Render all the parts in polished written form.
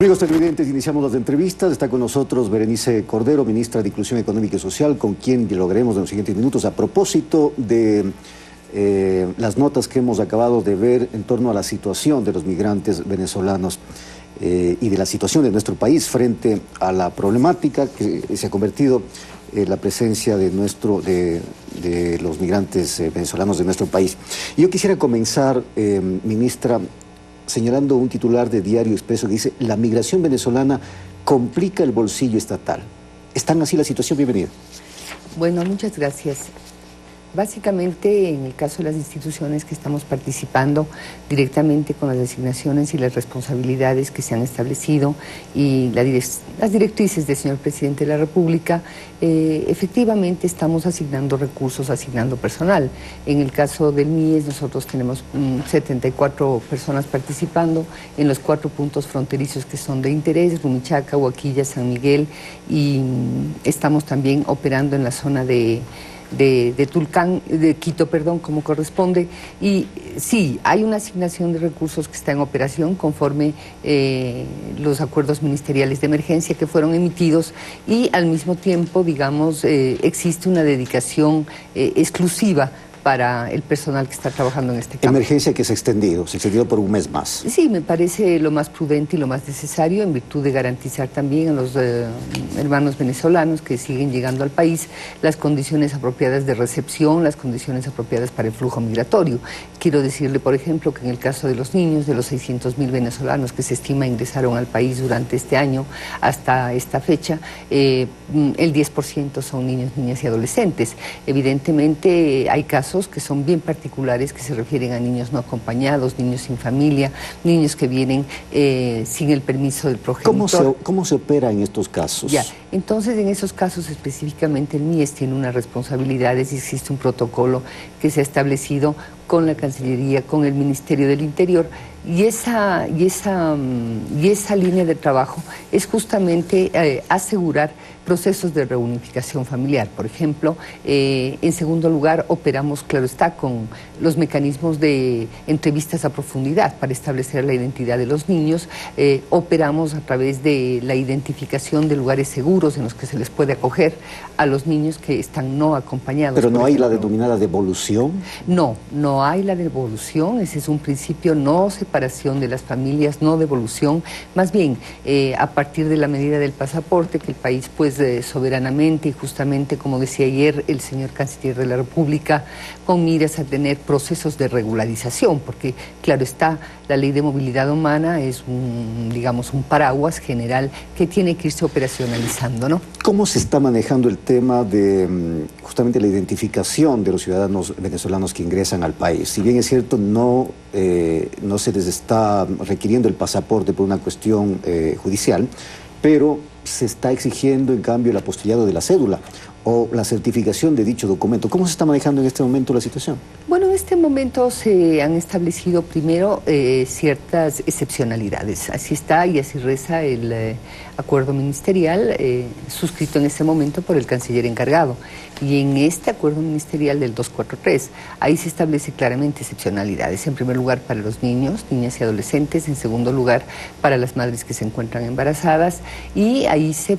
Amigos televidentes, iniciamos las entrevistas. Está con nosotros Berenice Cordero, ministra de Inclusión Económica y Social, con quien dialogaremos en los siguientes minutos a propósito de las notas que hemos acabado de ver en torno a la situación de los migrantes venezolanos y de la situación de nuestro país frente a la problemática que se ha convertido en la presencia de los migrantes venezolanos de nuestro país. Y yo quisiera comenzar, ministra, señalando un titular de Diario Expreso que dice: la migración venezolana complica el bolsillo estatal. ¿Es tan así la situación? Bienvenida. Bueno, muchas gracias. Básicamente, en el caso de las instituciones que estamos participando directamente con las designaciones y las responsabilidades que se han establecido y las directrices del señor presidente de la República, efectivamente estamos asignando recursos, asignando personal. En el caso del MIES, nosotros tenemos 74 personas participando en los 4 puntos fronterizos que son de interés: Rumichaca, Huaquilla, San Miguel, y estamos también operando en la zona de Tulcán, de Quito, perdón, como corresponde. Y sí, hay una asignación de recursos que está en operación conforme los acuerdos ministeriales de emergencia que fueron emitidos, y al mismo tiempo, digamos, existe una dedicación exclusiva para el personal que está trabajando en este campo. Emergencia que se ha extendido por un mes más. Sí, me parece lo más prudente y lo más necesario, en virtud de garantizar también a los hermanos venezolanos que siguen llegando al país las condiciones apropiadas de recepción, las condiciones apropiadas para el flujo migratorio. Quiero decirle, por ejemplo, que en el caso de los niños, de los 600.000 venezolanos que se estima ingresaron al país durante este año hasta esta fecha, el 10% son niños, niñas y adolescentes. Evidentemente hay casos que son bien particulares, que se refieren a niños no acompañados, niños sin familia, niños que vienen sin el permiso del progenitor. ¿Cómo se opera en estos casos? Ya, entonces en esos casos específicamente el MIES tiene unas responsabilidades y existe un protocolo que se ha establecido con la Cancillería, con el Ministerio del Interior, y esa línea de trabajo es justamente asegurar procesos de reunificación familiar. Por ejemplo, en segundo lugar, operamos, claro está, con los mecanismos de entrevistas a profundidad para establecer la identidad de los niños. Operamos a través de la identificación de lugares seguros en los que se les puede acoger a los niños que están no acompañados. ¿Pero no hay la denominada devolución? No, no hay la devolución. Ese es un principio: no separación de las familias, no devolución. Más bien, a partir de la medida del pasaporte, que el país pues soberanamente y justamente, como decía ayer el señor canciller de la República, con miras a tener procesos de regularización, porque claro está, la ley de movilidad humana es digamos, un paraguas general que tiene que irse operacionalizando, ¿no? ¿Cómo se está manejando el tema de justamente la identificación de los ciudadanos venezolanos que ingresan al país? Si bien es cierto, no se les está requiriendo el pasaporte por una cuestión judicial, pero se está exigiendo en cambio el apostillado de la cédula o la certificación de dicho documento. ¿Cómo se está manejando en este momento la situación? Bueno, en este momento se han establecido primero ciertas excepcionalidades. Así está y así reza el acuerdo ministerial suscrito en este momento por el canciller encargado. Y en este acuerdo ministerial del 243, ahí se establece claramente excepcionalidades. En primer lugar, para los niños, niñas y adolescentes. En segundo lugar, para las madres que se encuentran embarazadas. Y ahí se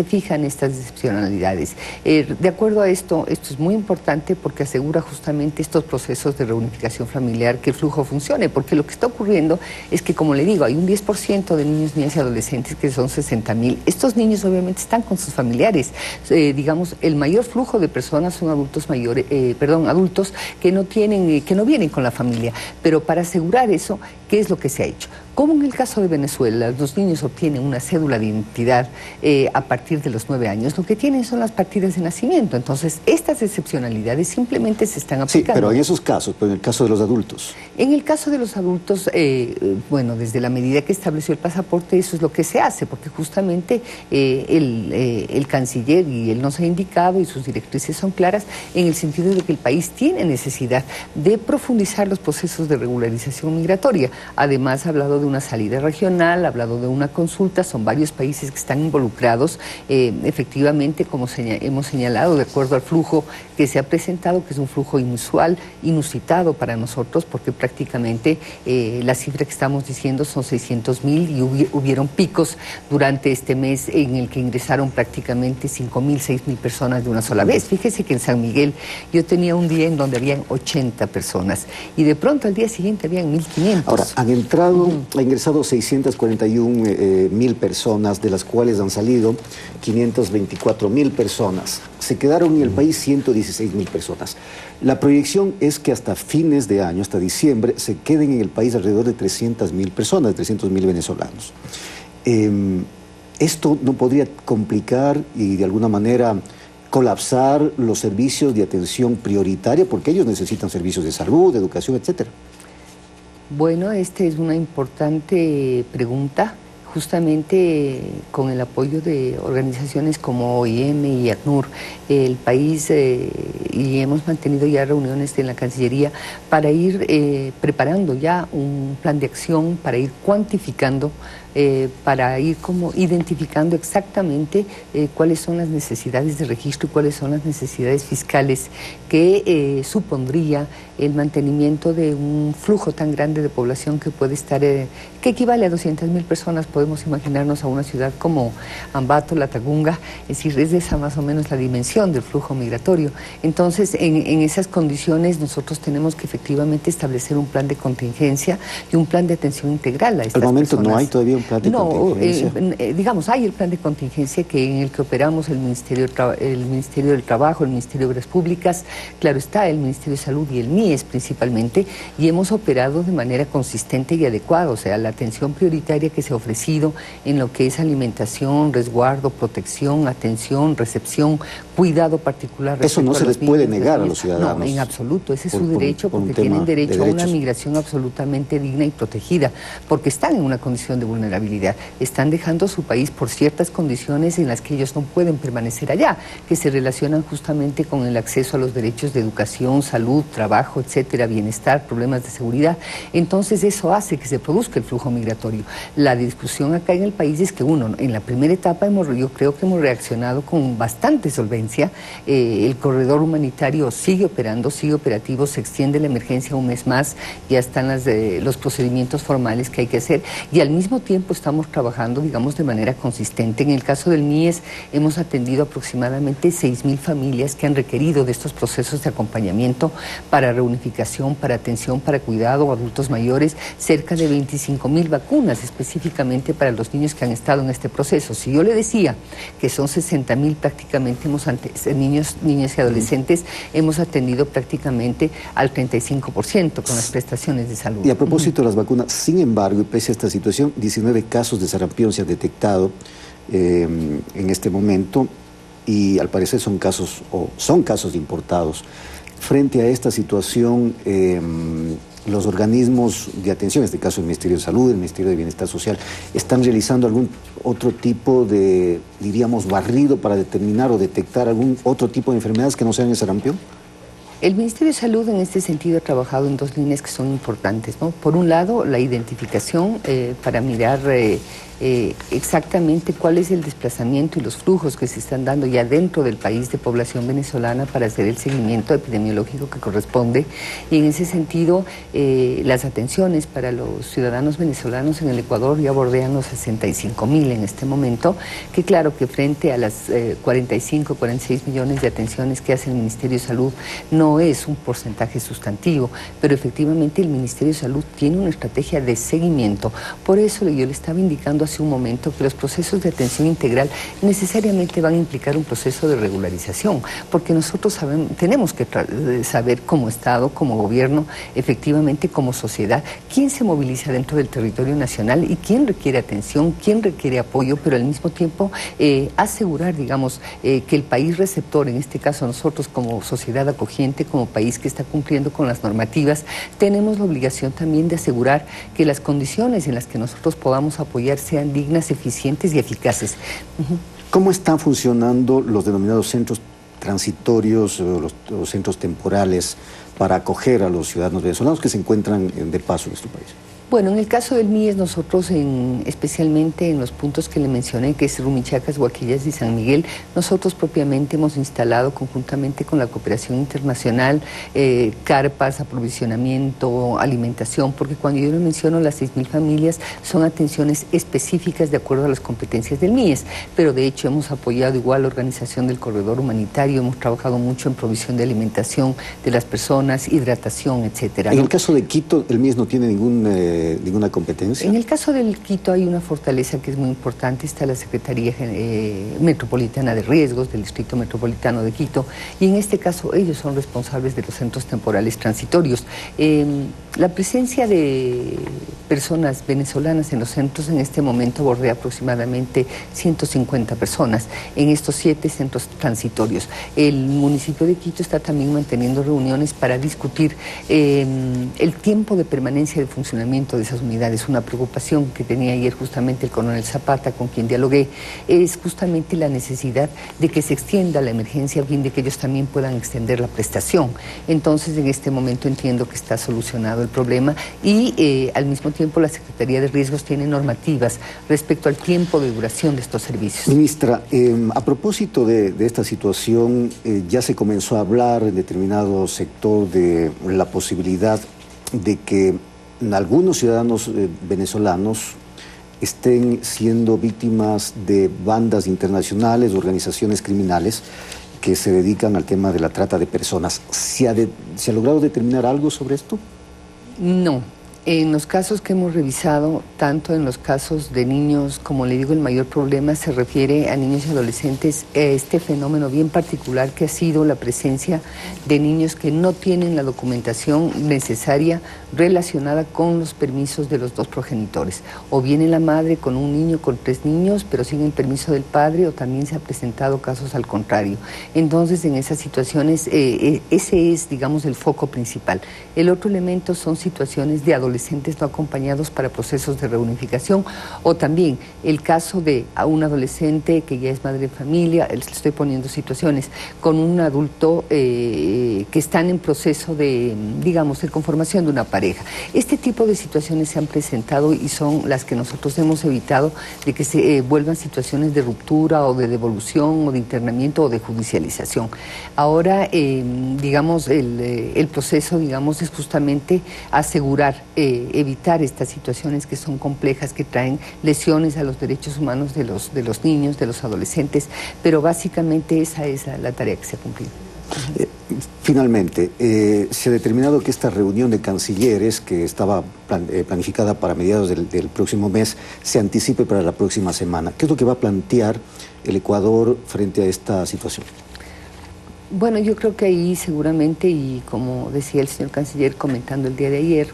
fijan estas excepcionalidades. De acuerdo a esto es muy importante porque asegura justamente estos procesos de reunificación familiar, que el flujo funcione, porque lo que está ocurriendo es que, como le digo, hay un 10% de niños, niñas y adolescentes que son 60.000. Estos niños obviamente están con sus familiares. Digamos, el mayor flujo de personas son adultos mayores, adultos que no vienen con la familia. Pero para asegurar eso, ¿qué es lo que se ha hecho? Como en el caso de Venezuela, los niños obtienen una cédula de identidad a partir de los 9 años, lo que tienen son las partidas de nacimiento. Entonces, estas excepcionalidades simplemente se están aplicando. Sí, pero en esos casos, pero en el caso de los adultos. En el caso de los adultos, bueno, desde la medida que estableció el pasaporte, eso es lo que se hace, porque justamente el canciller y él nos ha indicado, y sus directrices son claras, en el sentido de que el país tiene necesidad de profundizar los procesos de regularización migratoria. Además, ha hablado de una salida regional, ha hablado de una consulta, son varios países que están involucrados. Efectivamente, como hemos señalado, de acuerdo al flujo que se ha presentado, que es un flujo inusual, inusitado para nosotros, porque prácticamente la cifra que estamos diciendo son 600.000 y hubieron picos durante este mes en el que ingresaron prácticamente 5.000, 6.000 personas de una sola vez. Fíjese que en San Miguel yo tenía un día en donde habían 80 personas y de pronto al día siguiente habían 1.500. Ahora, han ingresado 641.000 personas, de las cuales han salido 524.000 personas. Se quedaron en el país 116.000 personas. La proyección es que hasta fines de año, hasta diciembre, se queden en el país alrededor de 300.000 personas, 300.000 venezolanos. ¿Esto no podría complicar y de alguna manera colapsar los servicios de atención prioritaria? Porque ellos necesitan servicios de salud, de educación, etcétera. Bueno, esta es una importante pregunta. Justamente con el apoyo de organizaciones como OIM y ACNUR, el país, y hemos mantenido ya reuniones en la Cancillería para ir preparando ya un plan de acción, para ir cuantificando, para ir como identificando exactamente cuáles son las necesidades de registro y cuáles son las necesidades fiscales que supondría el mantenimiento de un flujo tan grande de población que puede estar, que equivale a 200.000 personas. Podemos imaginarnos a una ciudad como Ambato, Latacunga, es decir, es de esa más o menos la dimensión del flujo migratorio. Entonces, en esas condiciones nosotros tenemos que efectivamente establecer un plan de contingencia y un plan de atención integral a estas personas. Al momento no hay todavía un plan de contingencia. Digamos, hay el plan de contingencia en el que operamos el Ministerio del Trabajo, el Ministerio de Obras Públicas, claro está, el Ministerio de Salud y el MIES principalmente, y hemos operado de manera consistente y adecuada, o sea, la atención prioritaria que se ha ofrecido en lo que es alimentación, resguardo, protección, atención, recepción, cuidado particular. Eso no se les puede negar a los ciudadanos. No, en absoluto, ese es su derecho, porque tienen derecho a una migración absolutamente digna y protegida, porque están en una condición de vulnerabilidad, están dejando su país por ciertas condiciones en las que ellos no pueden permanecer allá, que se relacionan justamente con el acceso a los derechos de educación, salud, trabajo, etcétera, bienestar, problemas de seguridad. Entonces eso hace que se produzca el flujo migratorio. La discusión acá en el país es que uno, en la primera etapa yo creo que hemos reaccionado con bastante solvencia. El corredor humanitario sigue operando, sigue operativo, se extiende la emergencia un mes más, ya están los procedimientos formales que hay que hacer y al mismo tiempo estamos trabajando, digamos, de manera consistente. En el caso del MIES hemos atendido aproximadamente 6.000 familias que han requerido de estos procesos de acompañamiento para reunificación, para atención, para cuidado, adultos mayores, cerca de 25.000 vacunas específicamente para los niños que han estado en este proceso. Si yo le decía que son 60.000 prácticamente niños y adolescentes, hemos atendido prácticamente al 35% con las prestaciones de salud. Y a propósito de las vacunas, sin embargo, y pese a esta situación, 19 casos de sarampión se han detectado en este momento y al parecer son casos importados. Frente a esta situación, los organismos de atención, en este caso el Ministerio de Salud, el Ministerio de Bienestar Social, ¿están realizando algún otro tipo de, diríamos, barrido para determinar o detectar algún otro tipo de enfermedades que no sean el sarampión? El Ministerio de Salud en este sentido ha trabajado en dos líneas que son importantes, ¿no? Por un lado, la identificación para mirar exactamente cuál es el desplazamiento y los flujos que se están dando ya dentro del país de población venezolana para hacer el seguimiento epidemiológico que corresponde. Y en ese sentido, las atenciones para los ciudadanos venezolanos en el Ecuador ya bordean los 65.000 en este momento, que claro que frente a las 45, 46 millones de atenciones que hace el Ministerio de Salud no es un porcentaje sustantivo, pero efectivamente el Ministerio de Salud tiene una estrategia de seguimiento. Por eso yo le estaba indicando hace un momento que los procesos de atención integral necesariamente van a implicar un proceso de regularización, porque nosotros tenemos que saber como Estado, como gobierno, efectivamente como sociedad, quién se moviliza dentro del territorio nacional y quién requiere atención, quién requiere apoyo, pero al mismo tiempo asegurar, digamos, que el país receptor, en este caso nosotros como sociedad acogiente, como país que está cumpliendo con las normativas, tenemos la obligación también de asegurar que las condiciones en las que nosotros podamos apoyar sean dignas, eficientes y eficaces. ¿Cómo están funcionando los denominados centros transitorios, los centros temporales para acoger a los ciudadanos venezolanos que se encuentran de paso en nuestro país? Bueno, en el caso del MIES, nosotros, especialmente en los puntos que le mencioné, que es Rumichacas, Huaquillas y San Miguel, nosotros propiamente hemos instalado conjuntamente con la cooperación internacional carpas, aprovisionamiento, alimentación, porque cuando yo le menciono las 6.000 familias, son atenciones específicas de acuerdo a las competencias del MIES, pero de hecho hemos apoyado igual la organización del corredor humanitario, hemos trabajado mucho en provisión de alimentación de las personas, hidratación, etcétera. En el caso de Quito, el MIES no tiene ninguna competencia. En el caso del Quito hay una fortaleza que es muy importante, está la Secretaría Metropolitana de Riesgos del Distrito Metropolitano de Quito, y en este caso ellos son responsables de los centros temporales transitorios. La presencia de personas venezolanas en los centros en este momento bordea aproximadamente 150 personas en estos 7 centros transitorios. El municipio de Quito está también manteniendo reuniones para discutir el tiempo de permanencia de funcionamiento de esas unidades. Una preocupación que tenía ayer justamente el coronel Zapata, con quien dialogué, es justamente la necesidad de que se extienda la emergencia a fin de que ellos también puedan extender la prestación. Entonces, en este momento entiendo que está solucionado el problema y al mismo tiempo la Secretaría de Riesgos tiene normativas respecto al tiempo de duración de estos servicios. Ministra, a propósito de esta situación, ya se comenzó a hablar en determinado sector de la posibilidad de que algunos ciudadanos venezolanos estén siendo víctimas de bandas internacionales, organizaciones criminales que se dedican al tema de la trata de personas. ¿Se ha logrado determinar algo sobre esto? No. En los casos que hemos revisado, tanto en los casos de niños, como le digo, el mayor problema se refiere a niños y adolescentes, este fenómeno bien particular que ha sido la presencia de niños que no tienen la documentación necesaria relacionada con los permisos de los dos progenitores. O viene la madre con un niño, con 3 niños, pero sin el permiso del padre, o también se ha presentado casos al contrario. Entonces, en esas situaciones, ese es, digamos, el foco principal. El otro elemento son situaciones de adolescentes no acompañados para procesos de reunificación, o también el caso de a un adolescente que ya es madre de familia, le estoy poniendo situaciones, con un adulto que están en proceso de, digamos, de conformación de una pareja. Este tipo de situaciones se han presentado y son las que nosotros hemos evitado de que se vuelvan situaciones de ruptura o de devolución o de internamiento o de judicialización. Ahora, digamos, el proceso, digamos, es justamente asegurar evitar estas situaciones que son complejas, que traen lesiones a los derechos humanos de los niños, de los adolescentes, pero básicamente esa es la tarea que se ha cumplido. Finalmente, se ha determinado que esta reunión de cancilleres, que estaba planificada para mediados del próximo mes, se anticipe para la próxima semana. ¿Qué es lo que va a plantear el Ecuador frente a esta situación? Bueno, yo creo que ahí seguramente, y como decía el señor canciller comentando el día de ayer,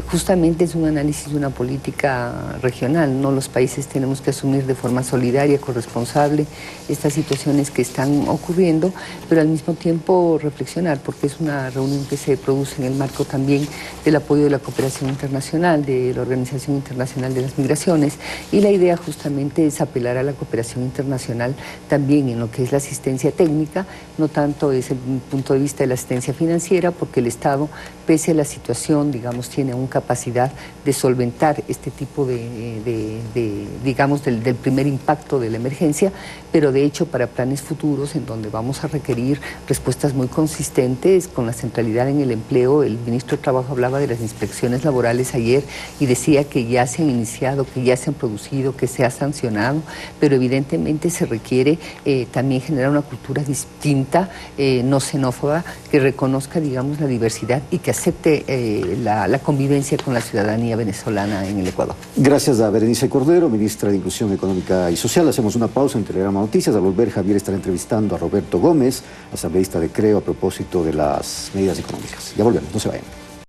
justamente es un análisis de una política regional, ¿no? Los países tenemos que asumir de forma solidaria, corresponsable, estas situaciones que están ocurriendo, pero al mismo tiempo reflexionar, porque es una reunión que se produce en el marco también del apoyo de la cooperación internacional, de la Organización Internacional de las Migraciones, y la idea justamente es apelar a la cooperación internacional también en lo que es la asistencia técnica, no tanto desde el punto de vista de la asistencia financiera, porque el Estado, pese a la situación, digamos, tiene aún capacidad de solventar este tipo digamos, del primer impacto de la emergencia, pero de hecho para planes futuros en donde vamos a requerir respuestas muy consistentes con la centralidad en el empleo. El ministro de Trabajo hablaba de las inspecciones laborales ayer y decía que ya se han iniciado, que ya se han producido, que se ha sancionado, pero evidentemente se requiere también generar una cultura distinta, no xenófoba, que reconozca, digamos, la diversidad y que acepte la convivencia con la ciudadanía venezolana en el Ecuador. Gracias a Berenice Cordero, ministra de Inclusión Económica y Social. Hacemos una pausa en Telegrama Noticias. Al volver, Javier estará entrevistando a Roberto Gómez, asambleísta de Creo, a propósito de las medidas económicas. Ya volvemos, no se vayan.